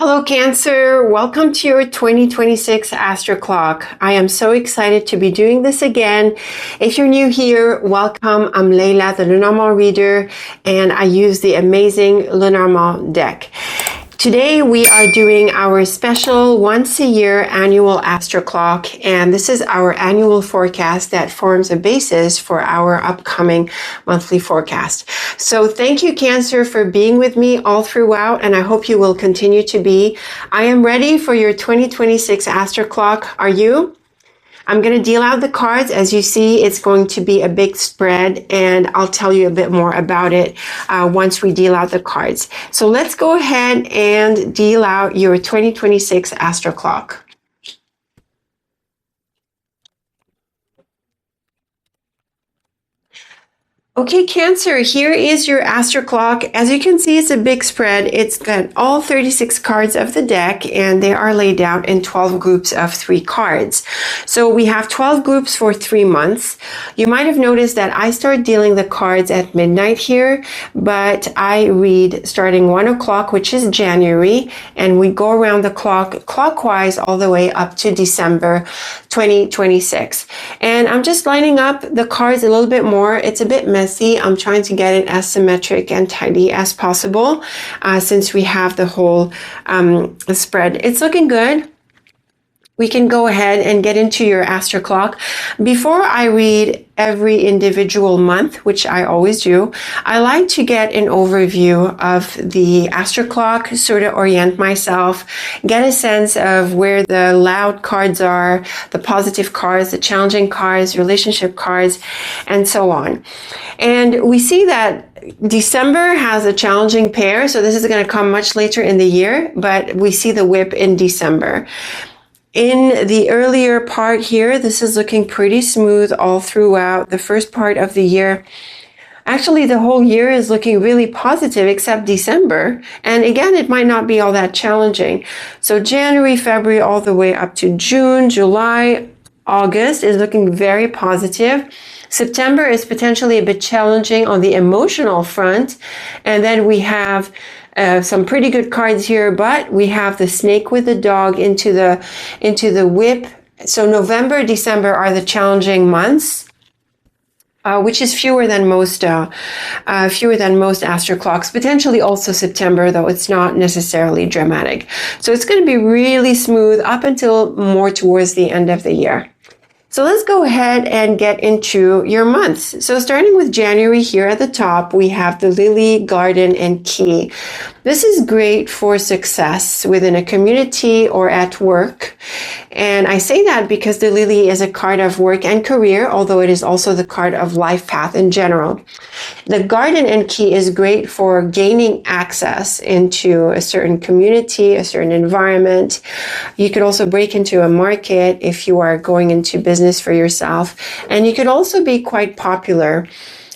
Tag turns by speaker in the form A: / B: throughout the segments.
A: Hello, Cancer. Welcome to your 2026 Astroclock. I am so excited to be doing this again. If you're new here, welcome. I'm Leila, the Lenormand Reader, and I use the amazing Lenormand deck. Today we are doing our special once-a-year annual Astroclock, and this is our annual forecast that forms a basis for our upcoming monthly forecast. So thank you, Cancer, for being with me all throughout, and I hope you will continue to be. I am ready for your 2026 Astroclock. Are you? I'm going to deal out the cards. As you see, it's going to be a big spread, and I'll tell you a bit more about it once we deal out the cards. So let's go ahead and deal out your 2026 Astroclock. Okay, Cancer, here is your Astroclock. As you can see, it's a big spread. It's got all 36 cards of the deck, and they are laid out in 12 groups of 3 cards. So we have 12 groups for 3 months. You might have noticed that I start dealing the cards at midnight here, but I read starting 1 o'clock, which is January, and we go around the clock clockwise all the way up to December 2026. And I'm just lining up the cards a little bit more. It's a bit messy. I'm trying to get it as symmetric and tidy as possible since we have the whole spread. It's looking good. We can go ahead and get into your Astroclock. Before I read every individual month, which I always do, I like to get an overview of the Astroclock, sort of orient myself, get a sense of where the loud cards are, the positive cards, the challenging cards, relationship cards, and so on. And we see that December has a challenging pair, so this is going to come much later in the year, but we see the whip in December. In the earlier part here, this is looking pretty smooth all throughout the first part of the year. Actually, the whole year is looking really positive except December. And again, it might not be all that challenging. So January, February, all the way up to June, July, August is looking very positive. September is potentially a bit challenging on the emotional front. And then we have some pretty good cards here, but we have the snake with the dog into the whip. So November, December are the challenging months, which is fewer than most Astroclocks. Potentially also September, though it's not necessarily dramatic. So it's going to be really smooth up until more towards the end of the year. So let's go ahead and get into your months. So starting with January here at the top, we have the Lily, Garden, and Key. This is great for success within a community or at work. And I say that because the Lily is a card of work and career, although it is also the card of life path in general. The Garden and Key is great for gaining access into a certain community, a certain environment. You could also break into a market if you are going into business for yourself. And you could also be quite popular.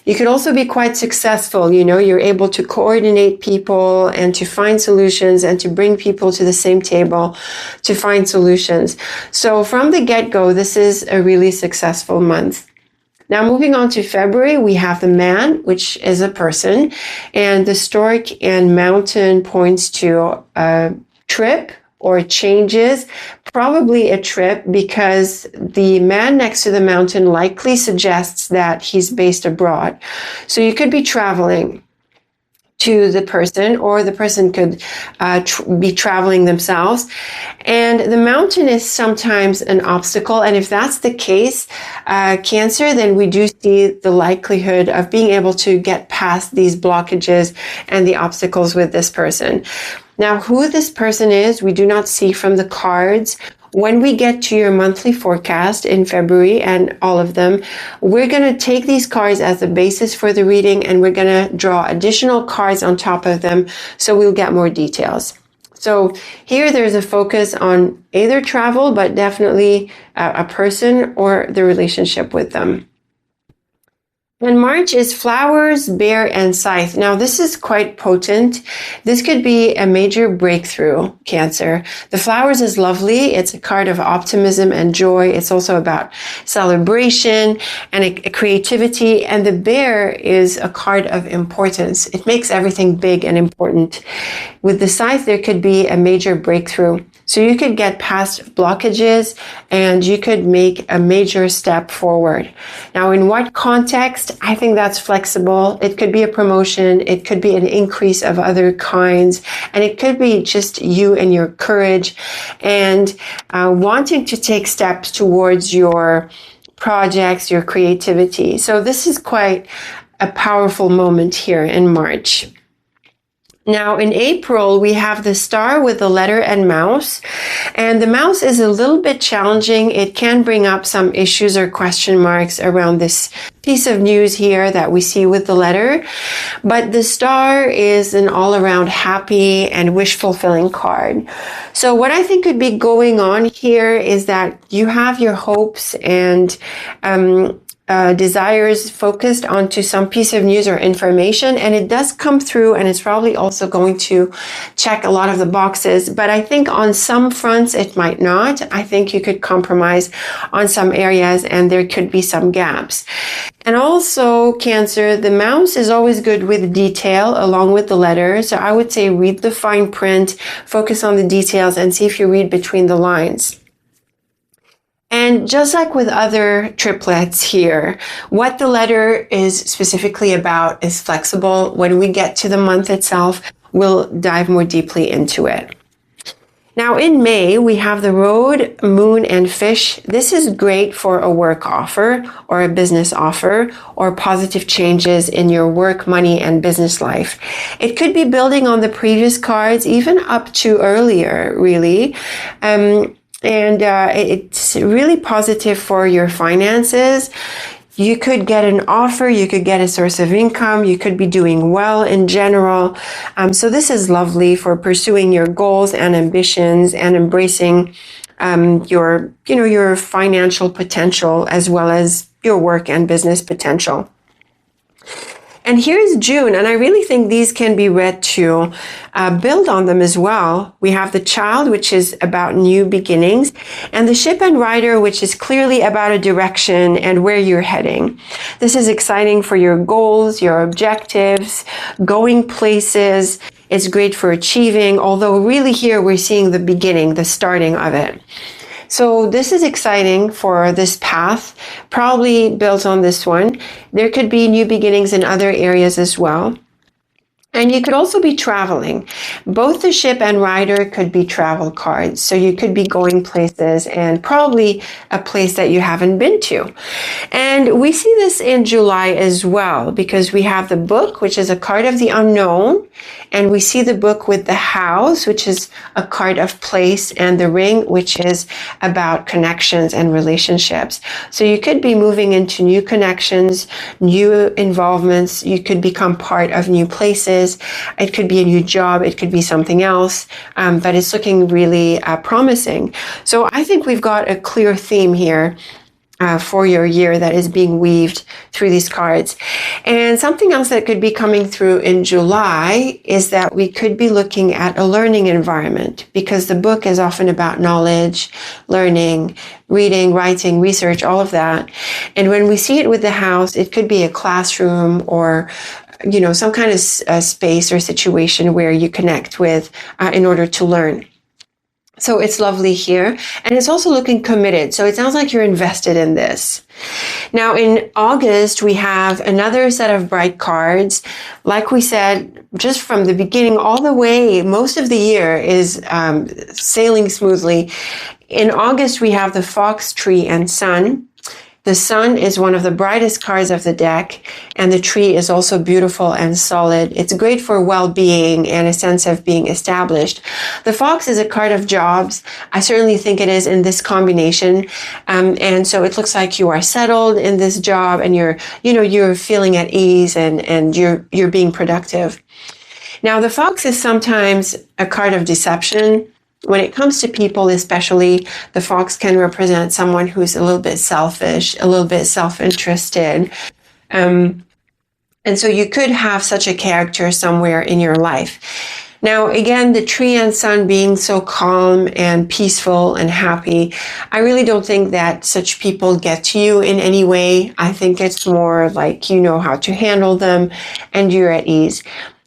A: You could also be quite successful. You know, you're able to coordinate people and to find solutions and to bring people to the same table to find solutions. So from the get-go, this is a really successful month. Now, moving on to February, we have the Man, which is a person, and the Stork and Mountain points to a trip or changes, probably a trip, because the Man next to the Mountain likely suggests that he's based abroad. So you could be traveling to the person, or the person could be traveling themselves. And the Mountain is sometimes an obstacle. And if that's the case, Cancer, then we do see the likelihood of being able to get past these blockages and the obstacles with this person. Now, who this person is, we do not see from the cards. When we get to your monthly forecast in February, and all of them, we're going to take these cards as the basis for the reading, and we're going to draw additional cards on top of them, so we'll get more details. So here there's a focus on either travel, but definitely a person or the relationship with them. And March is flowers, bear, and scythe. Now, this is quite potent. This could be a major breakthrough, Cancer. The flowers is lovely. It's a card of optimism and joy. It's also about celebration and a creativity. And the bear is a card of importance. It makes everything big and important. With the scythe, there could be a major breakthrough. So you could get past blockages and you could make a major step forward. Now, in what context? I think that's flexible. It could be a promotion. It could be an increase of other kinds. And it could be just you and your courage and wanting to take steps towards your projects, your creativity. So this is quite a powerful moment here in March. Now, in April, we have the star with the letter and mouse. And the mouse is a little bit challenging. It can bring up some issues or question marks around this piece of news here that we see with the letter. But the star is an all-around happy and wish-fulfilling card. So what I think could be going on here is that you have your hopes and desires focused onto some piece of news or information, and it does come through, and it's probably also going to check a lot of the boxes. But I think on some fronts it might not. I think you could compromise on some areas and there could be some gaps. And also, Cancer, the mouse is always good with detail along with the letter. So I would say read the fine print, focus on the details, and see if you read between the lines. And just like with other triplets here, what the letter is specifically about is flexible. When we get to the month itself, we'll dive more deeply into it. Now in May, we have the road, moon, and fish. This is great for a work offer or a business offer or positive changes in your work, money, and business life. It could be building on the previous cards, even up to earlier, really. It's really positive for your finances. You could get an offer, you could get a source of income, you could be doing well in general. So this is lovely for pursuing your goals and ambitions and embracing your financial potential as well as your work and business potential. And here's June, and I really think these can be read to build on them as well. We have the Child, which is about new beginnings, and the Ship and Rider, which is clearly about a direction and where you're heading. This is exciting for your goals, your objectives, going places. It's great for achieving, although really here we're seeing the beginning, the starting of it. So this is exciting for this path, probably built on this one. There could be new beginnings in other areas as well. And you could also be traveling. Both the Ship and Rider could be travel cards. So you could be going places and probably a place that you haven't been to. And we see this in July as well, because we have the Book, which is a card of the unknown. And we see the Book with the House, which is a card of place, and the Ring, which is about connections and relationships. So you could be moving into new connections, new involvements. You could become part of new places. It could be a new job. It could be something else, but it's looking really promising. So I think we've got a clear theme here for your year that is being weaved through these cards. And something else that could be coming through in July is that we could be looking at a learning environment, because the Book is often about knowledge, learning, reading, writing, research, all of that. And when we see it with the House, it could be a classroom or some kind of space or situation where you connect with in order to learn. So it's lovely here. And it's also looking committed. So it sounds like you're invested in this. Now in August, we have another set of bright cards. Like we said, just from the beginning all the way, most of the year is sailing smoothly. In August, we have the Fox, Tree, and Sun. The Sun is one of the brightest cards of the deck, and the Tree is also beautiful and solid. It's great for well-being and a sense of being established. The Fox is a card of jobs. I certainly think it is in this combination. And so it looks like you are settled in this job and you're feeling at ease and you're being productive. Now, the Fox is sometimes a card of deception. When it comes to people especially, the Fox can represent someone who's a little bit selfish, a little bit self-interested, And so you could have such a character somewhere in your life. Now, again, the tree and sun being so calm and peaceful and happy, I really don't think that such people get to you in any way. I think it's more like you know how to handle them and you're at ease.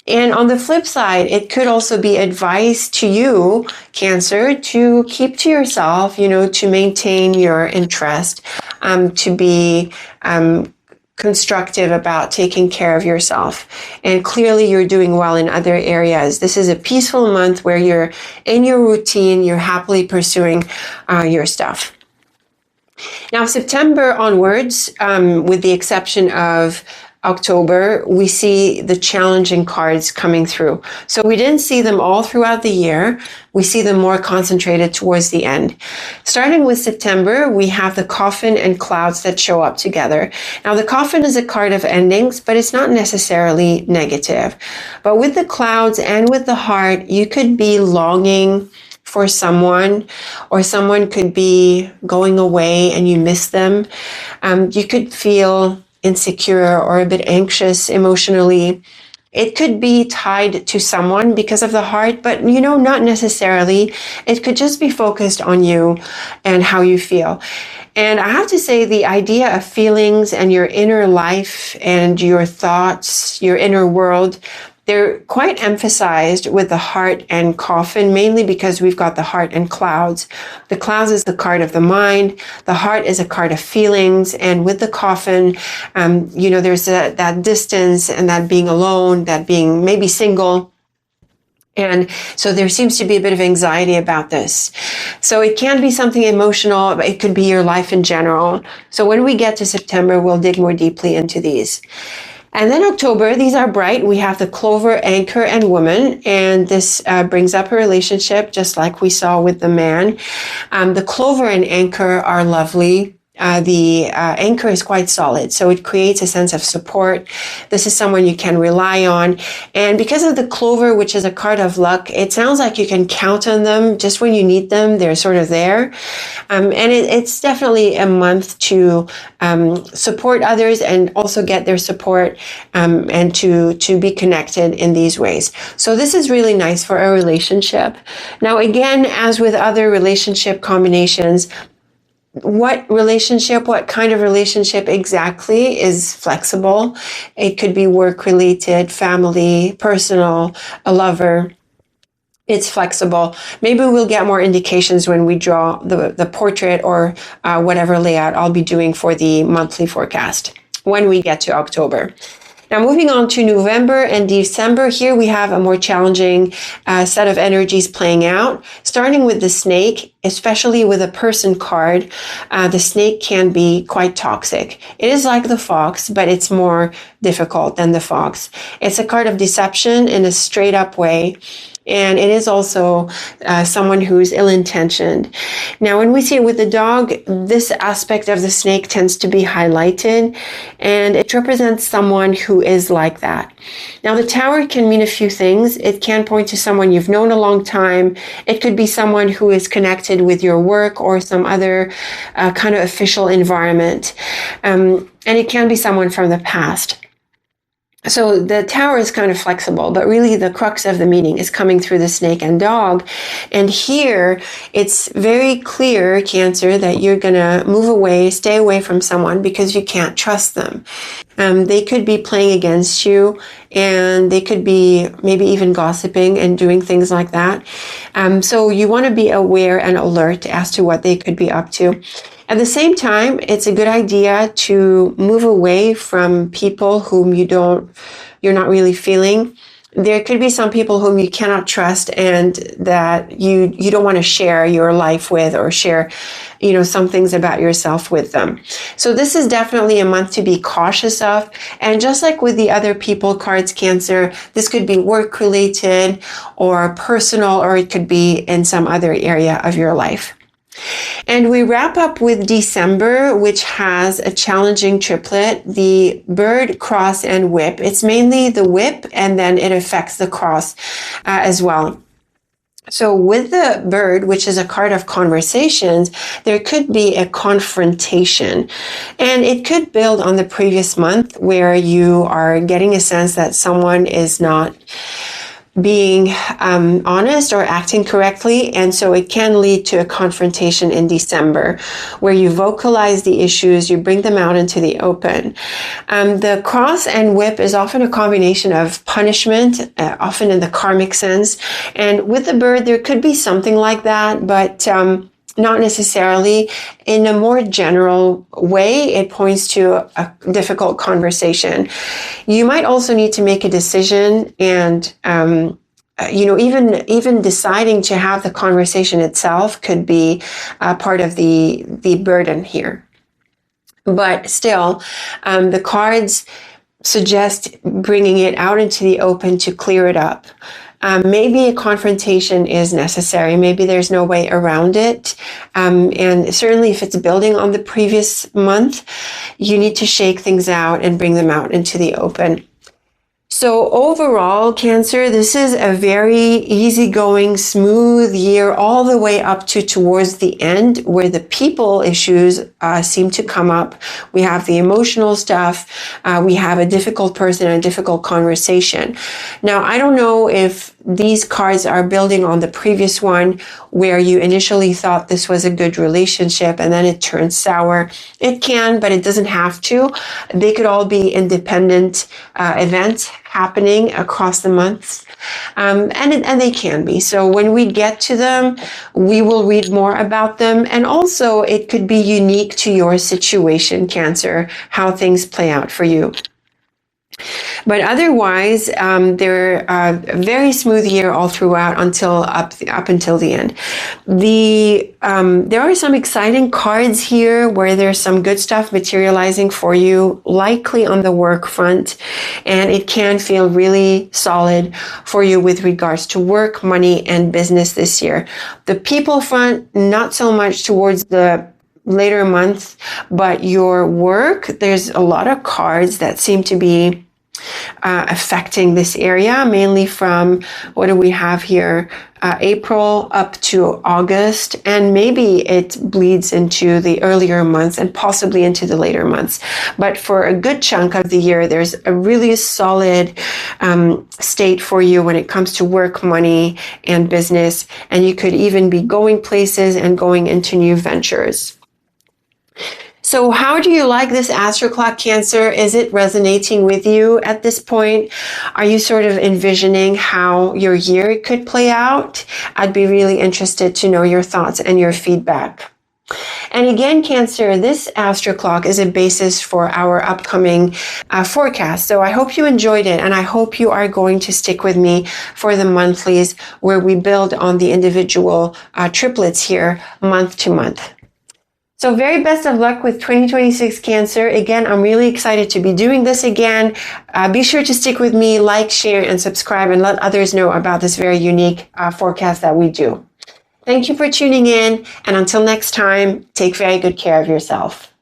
A: And on the flip side, it could also be advice to you, Cancer, to keep to yourself, to maintain your interest, to be constructive about taking care of yourself. And clearly you're doing well in other areas. This is a peaceful month where you're in your routine, you're happily pursuing your stuff. Now, September onwards, with the exception of October, we see the challenging cards coming through. So we didn't see them all throughout the year. We see them more concentrated towards the end. Starting with September, we have the Coffin and Clouds that show up together. Now, the Coffin is a card of endings, but it's not necessarily negative. But with the Clouds and with the Heart, you could be longing for someone, or someone could be going away and you miss them. You could feel insecure or a bit anxious emotionally. It could be tied to someone because of the Heart, but not necessarily. It could just be focused on you and how you feel. And I have to say, the idea of feelings and your inner life and your thoughts, your inner world, they're quite emphasized with the Heart and Coffin, mainly because we've got the Heart and Clouds. The Clouds is the card of the mind. The Heart is a card of feelings. And with the Coffin, there's that distance and that being alone, that being maybe single. And so there seems to be a bit of anxiety about this. So it can be something emotional, but it could be your life in general. So when we get to September, we'll dig more deeply into these. And then October, these are bright. We have the Clover, Anchor, and Woman. And this brings up a relationship, just like we saw with the Man. The Clover and Anchor are lovely. The anchor is quite solid, so it creates a sense of support. This is someone you can rely on. And because of the Clover, which is a card of luck, it sounds like you can count on them just when you need them. They're sort of there. And it's definitely a month to support others and also get their support and to be connected in these ways. So this is really nice for a relationship. Now, again, as with other relationship combinations, what kind of relationship exactly is flexible? It could be work-related, family, personal, a lover. It's flexible. Maybe we'll get more indications when we draw the portrait or whatever layout I'll be doing for the monthly forecast when we get to October. Now, moving on to November and December, here we have a more challenging set of energies playing out. Starting with the Snake, especially with a Person card, the Snake can be quite toxic. It is like the Fox, but it's more difficult than the Fox. It's a card of deception in a straight up way. And it is also someone who's ill-intentioned. Now, when we see it with the Dog, this aspect of the Snake tends to be highlighted, and it represents someone who is like that. Now, the Tower can mean a few things. It can point to someone you've known a long time. It could be someone who is connected with your work or some other kind of official environment. And it can be someone from the past. So the Tower is kind of flexible, but really the crux of the meaning is coming through the Snake and Dog. And here it's very clear, Cancer, that you're going to move away, stay away from someone because you can't trust them. They could be playing against you, and they could be maybe even gossiping and doing things like that. So you want to be aware and alert as to what they could be up to. At the same time, it's a good idea to move away from people whom you're not really feeling. There could be some people whom you cannot trust and that you don't want to share your life with or share, some things about yourself with them. So this is definitely a month to be cautious of. And just like with the other people cards, Cancer, this could be work related or personal, or it could be in some other area of your life. And we wrap up with December, which has a challenging triplet, the Bird, Cross, and Whip. It's mainly the Whip, and then it affects the Cross as well. So with the bird, which is a card of conversations, there could be a confrontation, and it could build on the previous month where you are getting a sense that someone is not being honest or acting correctly, and so it can lead to a confrontation in December where you vocalize the issues, you bring them out into the open. The cross and whip is often a combination of punishment, often in the karmic sense, and with the bird there could be something like that, but not necessarily. In a more general way, it points to a difficult conversation. You might also need to make a decision, and even deciding to have the conversation itself could be part of the burden here. But still, the cards suggest bringing it out into the open to clear it up. Maybe a confrontation is necessary. Maybe there's no way around it. And certainly if it's building on the previous month, you need to shake things out and bring them out into the open. So overall, Cancer, this is a very easygoing, smooth year all the way up to towards the end where the people issues seem to come up. We have the emotional stuff. We have a difficult person and a difficult conversation. Now, I don't know if these cards are building on the previous one where you initially thought this was a good relationship and then it turned sour. It can, but it doesn't have to. They could all be independent events happening across the months, and they can be. So when we get to them, we will read more about them, and also it could be unique to your situation, Cancer, how things play out for you. But otherwise, they're a very smooth year all throughout until up until the end. There are some exciting cards here where there's some good stuff materializing for you, likely on the work front, and it can feel really solid for you with regards to work, money, and business this year. The people front, not so much towards the later months, but your work, there's a lot of cards that seem to be affecting this area, mainly from, what do we have here, April up to August, and maybe it bleeds into the earlier months and possibly into the later months. But for a good chunk of the year, there's a really solid state for you when it comes to work, money, and business, and you could even be going places and going into new ventures. So how do you like this Astroclock, Cancer? Is it resonating with you at this point? Are you sort of envisioning how your year could play out? I'd be really interested to know your thoughts and your feedback. And again, Cancer, this Astroclock is a basis for our upcoming forecast. So I hope you enjoyed it, and I hope you are going to stick with me for the monthlies where we build on the individual triplets here month to month. So very best of luck with 2026, Cancer. Again, I'm really excited to be doing this again. Be sure to stick with me, like, share, and subscribe, and let others know about this very unique forecast that we do. Thank you for tuning in, and until next time, take very good care of yourself.